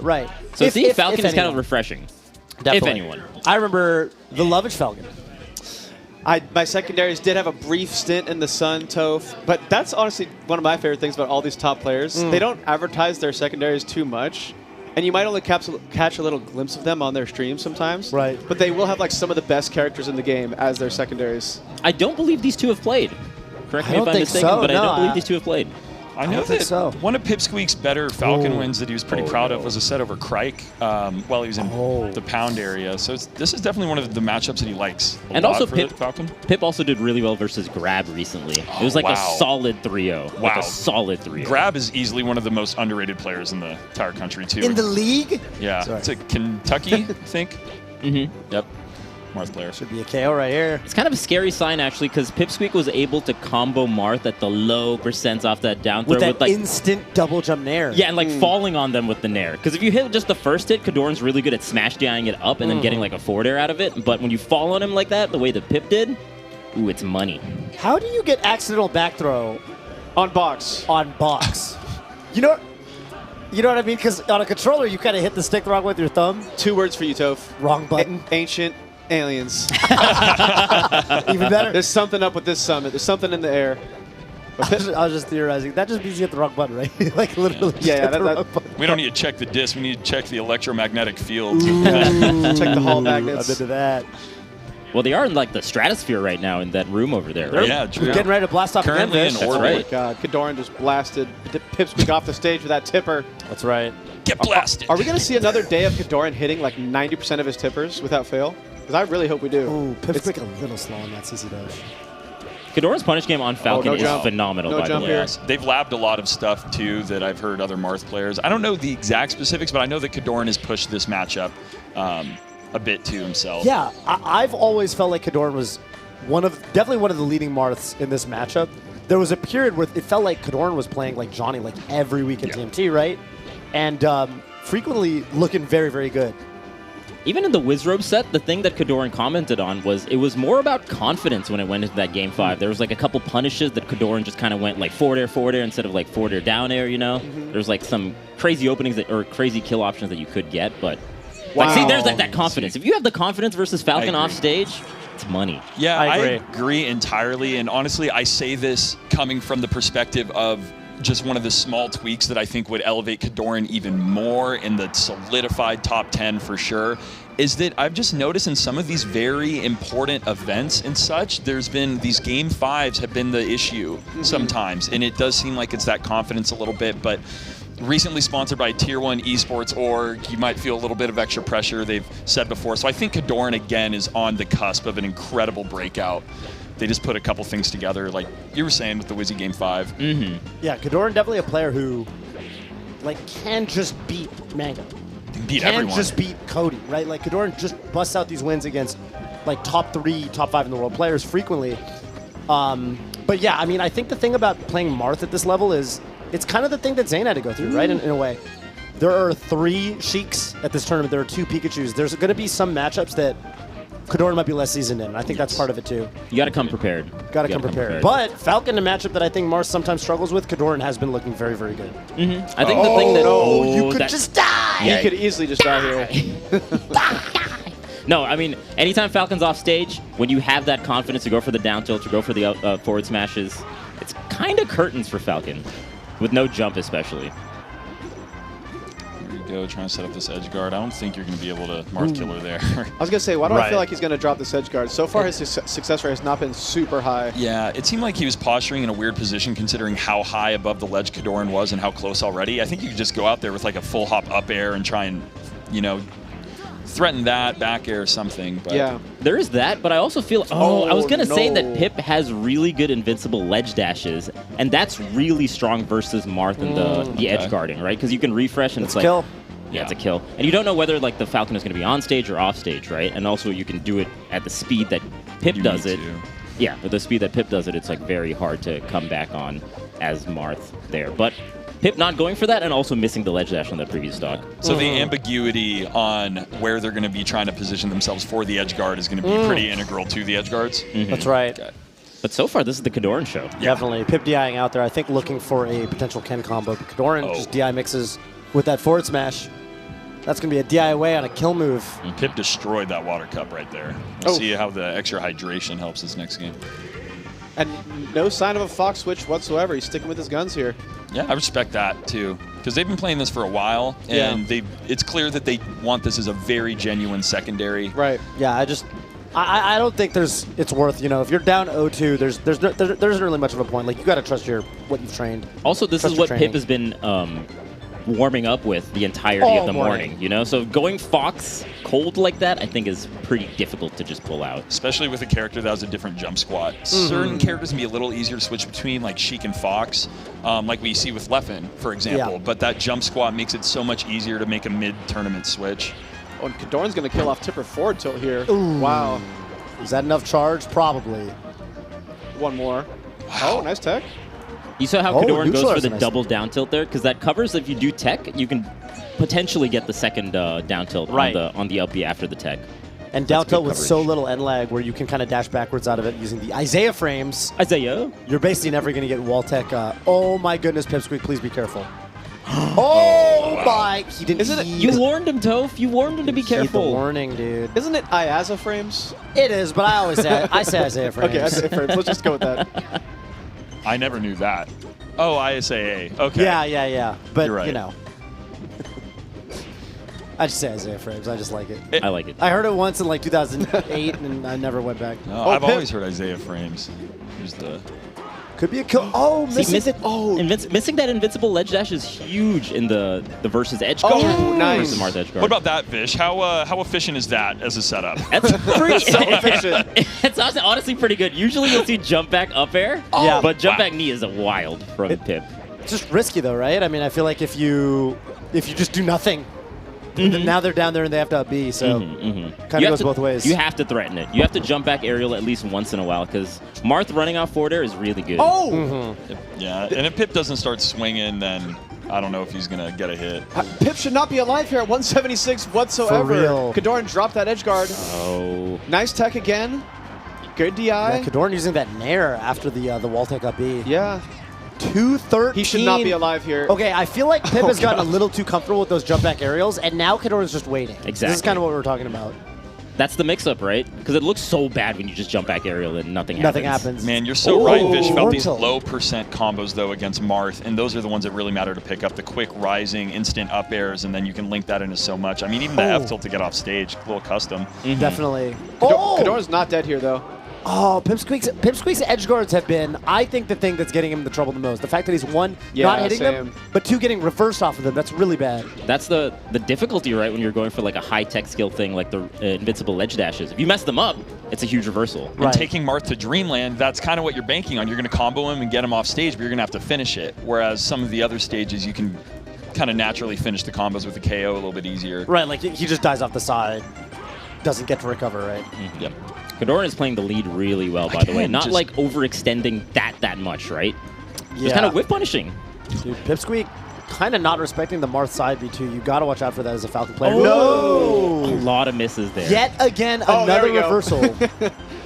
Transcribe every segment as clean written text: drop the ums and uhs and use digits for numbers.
right. So seeing Falcon is kind of refreshing. Definitely. If anyone. I remember the Lovage Falcon. My secondaries did have a brief stint in the Sun, Toph, but that's honestly one of my favorite things about all these top players. They don't advertise their secondaries too much, and you might only catch a little glimpse of them on their streams sometimes. Right. But they will have like some of the best characters in the game as their secondaries. I don't believe these two have played. Correct me I if don't I'm think mistaken, so, but I no, don't believe these two have played. I know think that so. one of Pipsqueak's better Falcon wins that he was pretty proud of was a set over Crike while he was in the Pound area. So this is definitely one of the matchups that he likes a And lot also for the Falcon. Pip also did really well versus Grab recently. It was like a solid 3-0. Like a solid 3-0. Grab is easily one of the most underrated players in the entire country, too. In the league? Yeah. Sorry. It's a Kentucky, I think. Yep. Marth player. Should be a KO right here. It's kind of a scary sign, actually, because Pipsqueak was able to combo Marth at the low percents off that down throw. With that like, instant double jump nair. Yeah, and like falling on them with the nair. Because if you hit just the first hit, KoDoRiN's really good at smash DIing it up and then getting like a forward air out of it. But when you fall on him like that, the way that Pip did, ooh, it's money. How do you get accidental back throw On box. on box? You know what I mean? Because on a controller, you kind of hit the stick the wrong way with your thumb. 2 words for you, Toph. Wrong button. Ancient aliens. Even better. There's something up with this summit. There's something in the air. I was just theorizing. That just means you hit the wrong button, right? Like literally. just Yeah, hit the that- wrong button. We don't need to check the disc. We need to check the electromagnetic field. Check the hall I'm magnets. into that. Well, they are in like the stratosphere right now in that room over there, right? Yeah, true. Getting ready to blast off Currently again, in Vish. orbit. Oh my right. God, KoDoRiN just blasted Pipsqueak off the stage with that tipper. That's right. Get blasted. Are we going to see another day of KoDoRiN hitting like 90% of his tippers without fail? Because I really hope we do. Ooh, Pipsqueak a little slow on that CC dash. KoDoRiN's punish game on Falcon no is jump. phenomenal, No by the jump way. here. Yes. They've labbed a lot of stuff, too, that I've heard other Marth players. I don't know the exact specifics, but I know that KoDoRiN has pushed this matchup a bit to himself. Yeah, I've always felt like KoDoRiN was definitely one of the leading Marths in this matchup. There was a period where it felt like KoDoRiN was playing like Johnny like every week at TMT, right? And frequently looking very, very good. Even in the Wizrobe set, the thing that KoDoRiN commented on was it was more about confidence when it went into that game 5. There was like a couple punishes that KoDoRiN just kind of went like forward air instead of like forward air down air, you know? There's like some crazy openings or crazy kill options that you could get, but like, see, there's that confidence. If you have the confidence versus Falcon off stage, it's money. Yeah, I I agree entirely. And honestly, I say this coming from the perspective of just one of the small tweaks that I think would elevate KoDoRiN even more in the solidified top 10 for sure, is that I've just noticed in some of these very important events and such, there's been these game 5s have been the issue sometimes. And it does seem like it's that confidence a little bit, but recently sponsored by Tier 1 Esports org, you might feel a little bit of extra pressure, they've said before. So I think KoDoRiN, again, is on the cusp of an incredible breakout. They just put a couple things together, like you were saying with the Wizzy Game 5. Yeah, KoDoRiN definitely a player who like can just beat Mango. Beat Can everyone. just beat Cody, right? Like KoDoRiN just busts out these wins against like top 3, top 5 in the world players frequently. But yeah, I mean, I think the thing about playing Marth at this level is it's kind of the thing that Zayn had to go through, right? In a way. There are 3 Sheiks at this tournament. There are 2 Pikachus. There's going to be some matchups that KoDoRiN might be less seasoned in. I think that's part of it too. You got to come prepared. Got to come prepared. But Falcon, a matchup that I think Marth sometimes struggles with, KoDoRiN has been looking very, very good. I think the thing that... you could just die! He could easily just die here. No, I mean, anytime Falcon's off stage, when you have that confidence to go for the down tilt, to go for the forward smashes, it's kind of curtains for Falcon, with no jump especially. Here we go, trying to set up this edge guard. I don't think you're going to be able to Marth killer there. I was going to say, why do I feel like he's going to drop this edge guard? So far, his success rate has not been super high. Yeah, it seemed like he was posturing in a weird position considering how high above the ledge KoDoRiN was and how close already. I think you could just go out there with like a full hop up air and try and, you know, threaten that back air or something. But Yeah. There is that, but I also feel... I was going to say no. that Pip has really good invincible ledge dashes, and that's really strong versus Marth and the edge guarding, right? Because you can refresh and it's like... Kill. Yeah, it's a kill. And you don't know whether like the Falcon is going to be on stage or off stage, right? And also you can do it at the speed that Pip You does need it. to. Yeah, with the speed that Pip does it, it's like very hard to come back on as Marth there. But Pip not going for that and also missing the ledge dash on that previous stock. So the ambiguity on where they're going to be trying to position themselves for the edge guard is going to be pretty integral to the edge guards. That's right. Okay. But so far, this is the KoDoRiN show. Definitely. Pip DIing out there, I think looking for a potential Ken combo. But KoDoRiN just DI mixes with that forward smash. That's going to be a DIY on a kill move. And Pip destroyed that water cup right there. We'll see how the extra hydration helps this next game. And no sign of a Fox switch whatsoever. He's sticking with his guns here. Yeah, I respect that too, because they've been playing this for a while, and it's clear that they want this as a very genuine secondary. Right. Yeah, I don't think it's worth, if you're down 0-2, there isn't really much of a point. Like, you got to trust what you've trained. Also, this is what Pip has been warming up with the entirety of the morning, So going Fox cold like that, I think is pretty difficult to just pull out. Especially with a character that has a different jump squat. Certain characters can be a little easier to switch between, like Sheik and Fox, like we see with Leffen, for example. Yeah. But that jump squat makes it so much easier to make a mid-tournament switch. Oh, and KoDoRiN's going to kill off Tipper forward tilt here. Ooh. Wow. Is that enough charge? Probably. One more. Oh, nice tech. You saw how KoDoRiN goes for the nice. double down tilt there, because that covers if you do tech, you can potentially get the second down tilt on the LP after the tech. And down That's tilt good with coverage. so little end lag where you can kind of dash backwards out of it using the Isaiah frames. Isaiah? You're basically never going to get wall tech. Oh my goodness, Pipsqueak, please be careful. Oh my! He didn't. Isn't it- You warned him, Toph. You warned him to be Heed the careful. warning, dude. Isn't it IAZA frames? It is, but I always say Isaiah frames. Okay, IAZA frames. Let's just go with that. I never knew that. Oh, ISAA. Okay. Yeah. But You're right. I just say Isaiah frames. I just like it. I like it. I heard it once in like 2008, and I never went back. No, Oh, I've Pip. always heard Isaiah frames. Here's the... Could be a kill. Oh, See, missing it. missing that invincible ledge dash is huge in the versus edge Oh, guard. nice. Versus Marth edge guard. What about that, Vish? How efficient is that as a setup? That's pretty. So efficient. It's honestly pretty good. Usually you'll see jump back up air, Yeah. but jump back knee is a wild from Pip. It's just risky though, right? I mean, I feel like if you just do nothing, then now they're down there and they have to up B. So kind of goes both ways. You have to threaten it. You have to jump back aerial at least once in a while, because Marth running off forward air is really good. Oh! Yeah, and if Pip doesn't start swinging, then I don't know if he's going to get a hit. Pip should not be alive here at 176 whatsoever. For real. KoDoRiN dropped that edge guard. Oh. Nice tech again. Good DI. Yeah, KoDoRiN using that nair after the wall tech up B. Yeah. 213. He should not be alive here. Okay, I feel like Pip Oh, has gotten God. a little too comfortable with those jump back aerials, and now KoDoRiN's just waiting. This is Exactly. kind of what we were talking about. That's the mix-up, right? Because it looks so bad when you just jump back aerial and nothing happens. Nothing happens. Man, you're so Oh, right, Vish, about these Mortal. low percent combos, though, against Marth, and those are the ones that really matter to pick up. The quick rising, instant up airs, and then you can link that into so much. I mean, even the Oh. F tilt to get off stage, a little custom. Definitely. KoDoRiN's not dead here, though. Oh, Pipsqueak's edge guards have been, I think, the thing that's getting him in the trouble the most. The fact that he's, one, Yeah, not hitting same. them, but two, getting reversed off of them. That's really bad. That's the difficulty, right, when you're going for like a high-tech skill thing like the invincible ledge dashes. If you mess them up, it's a huge reversal. Right. And taking Marth to Dreamland, that's kind of what you're banking on. You're going to combo him and get him off stage, but you're going to have to finish it. Whereas some of the other stages, you can kind of naturally finish the combos with the KO a little bit easier. Right, like he just dies off the side. Doesn't get to recover, right? Yep. KoDoRiN is playing the lead really well, by the way. Again, Not just- like overextending that much, right? Yeah. Just kind of whip punishing. Dude, Pipsqueak kind of not respecting the Marth side B2. You got to watch out for that as a Falcon player. A No! lot of misses there. Yet again, Oh, there another we go. reversal.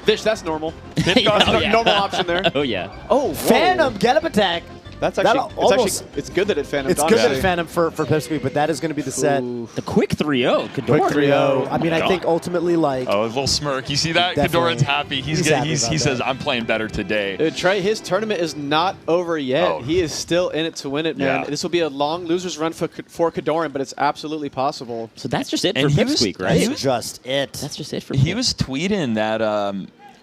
Vish, that's normal. Yeah, Normal option there. Oh, yeah. Oh, whoa. Phantom, get up attack. That's That actually, almost- it's good that it phantomed. It's good that honestly. it Phantom for Pipsqueak, but that is going to be the set. Ooh. The quick 3-0. KoDoRiN. 3-0. I mean, I God. think ultimately, like, Oh, a little smirk. You see that? Definitely. KoDoRiN's happy. He's happy He about says, that. I'm playing better today. Trey, his tournament is not over yet. Oh. He is still in it to win it, man. Yeah. This will be a long loser's run for KoDoRiN, but it's absolutely possible. So that's just it And for he was- Pipsqueak, that's right? he was- just it. That's just it for He Pip. was tweeting that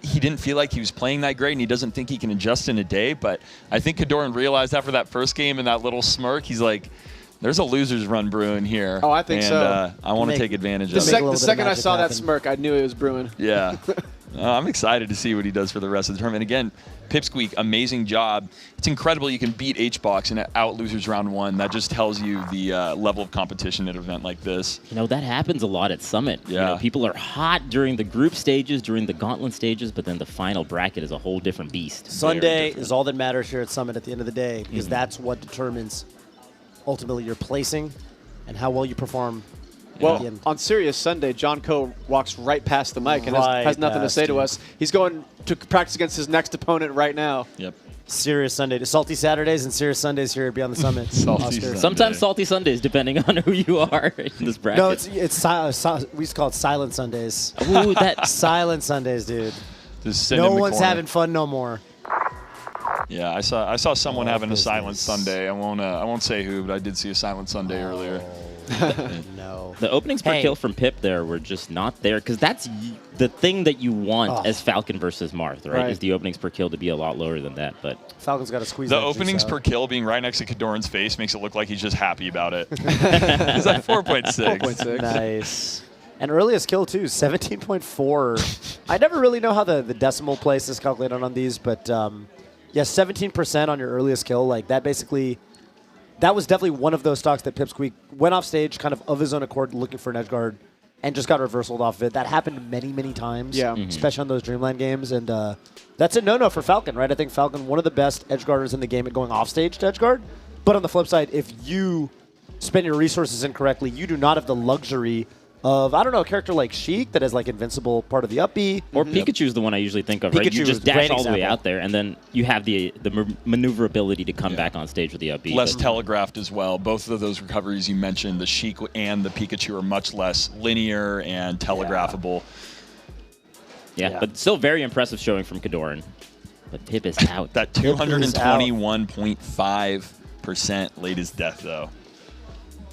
he didn't feel like he was playing that great, and he doesn't think he can adjust in a day. But I think KoDoRiN realized after that first game and that little smirk, he's like, there's a loser's run brewing here. Oh, I think and, so. I want to Make- take advantage to of make it. a little The bit of second I magic saw that happen. smirk, I knew it was brewing. Yeah. I'm excited to see what he does for the rest of the tournament. Again, Pipsqueak, amazing job. It's incredible you can beat HBox and out losers round one. That just tells you the level of competition at an event like this. You know, that happens a lot at Summit. You Yeah. know, people are hot during the group stages, during the gauntlet stages, but then the final bracket is a whole different beast. Very Sunday different. is all that matters here at Summit at the end of the day, because that's what determines ultimately your placing and how well you perform. Well, Again. on Serious Sunday, John Coe walks right past the mic and Right has nothing to past say to you. us. He's going to practice against his next opponent right now. Yep. Serious Sunday. Salty Saturdays and serious Sundays here at Beyond the Summit. Salty Oscar. Sunday. Sometimes salty Sundays, depending on who you are in this bracket. No, we used to call it Silent Sundays. Ooh, that Silent Sundays, dude. Just sitting No in the one's corner. having fun no more. Yeah, I saw someone having a business. silent Sunday. I won't say who, but I did see a silent Sunday earlier. No. the openings per Hey. kill from Pip there were just not there because that's the thing that you want as Falcon versus Marth, right? Right. Is the openings per kill to be a lot lower than that, but Falcon's got to squeeze The that juice openings out. per kill being right next to KoDoRiN's face makes it look like he's just happy about it. It's like 4.6. 4.6. Nice. And earliest kill, too, 17.4. I never really know how the decimal place is calculated on these, but yeah, 17% on your earliest kill. Like, that basically, that was definitely one of those stocks that Pipsqueak went off stage kind of his own accord looking for an edge guard and just got reversaled off of it. That happened many, many times, Yeah. especially on those Dreamland games. And that's a no-no for Falcon, right? I think Falcon, one of the best edge guarders in the game at going off stage to edge guard. But on the flip side, if you spend your resources incorrectly, you do not have the luxury of, I don't know, a character like Sheik that has like invincible part of the up B. or Pikachu's the one I usually think of, right? Pikachu You is just a dash great all the way example. out there, and then you have the maneuverability to come back on stage with the up B. Less but- telegraphed as well. Both of those recoveries you mentioned, the Sheik and the Pikachu, are much less linear and telegraphable. yeah, but still very impressive showing from KoDoRiN. But Pip is out. That Pip is out. 221.5% late as death, though.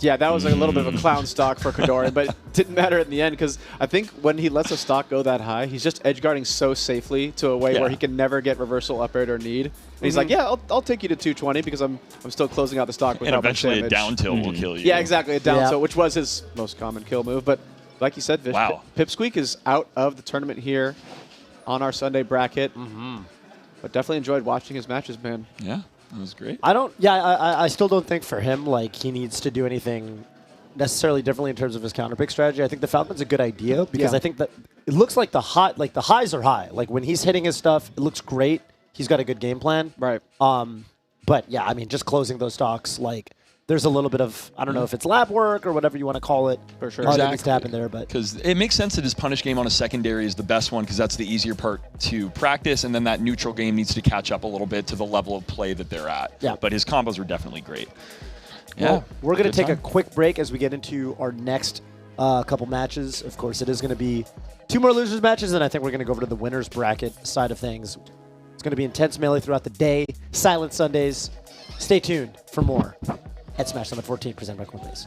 Yeah, that was like a little bit of a clown stock for KoDoRiN, but it didn't matter in the end because I think when he lets a stock go that high, he's just edge guarding so safely to a way Yeah. where he can never get reversal up air or need. And he's like, yeah, I'll take you to 220 because I'm still closing out the stock with And how much eventually a damage. down tilt will kill you. Yeah, exactly, a down Yeah. tilt, which was his most common kill move. But like you said, Vish, Wow. Pipsqueak is out of the tournament here on our Sunday bracket. But definitely enjoyed watching his matches, man. Yeah, that was great. I still don't think for him, like, he needs to do anything necessarily differently in terms of his counter pick strategy. I think the Falcon's a good idea because Yeah. I think that it looks like the highs are high. Like when he's hitting his stuff, it looks great. He's got a good game plan. Right. But yeah, I mean, just closing those stocks, like there's a little bit of, I don't know if it's lab work or whatever you want to call it. For sure. That needs to happen there, but Because it makes sense that his punish game on a secondary is the best one because that's the easier part to practice, and then that neutral game needs to catch up a little bit to the level of play that they're at. Yeah. But his combos were definitely great. well, we're going to good take a time. quick break as we get into our next couple matches. Of course, it is going to be 2 more losers matches, and I think we're going to go over to the winners bracket side of things. It's going to be intense melee throughout the day, silent Sundays. Stay tuned for more at Smash Summit 14 presented by Coinbase.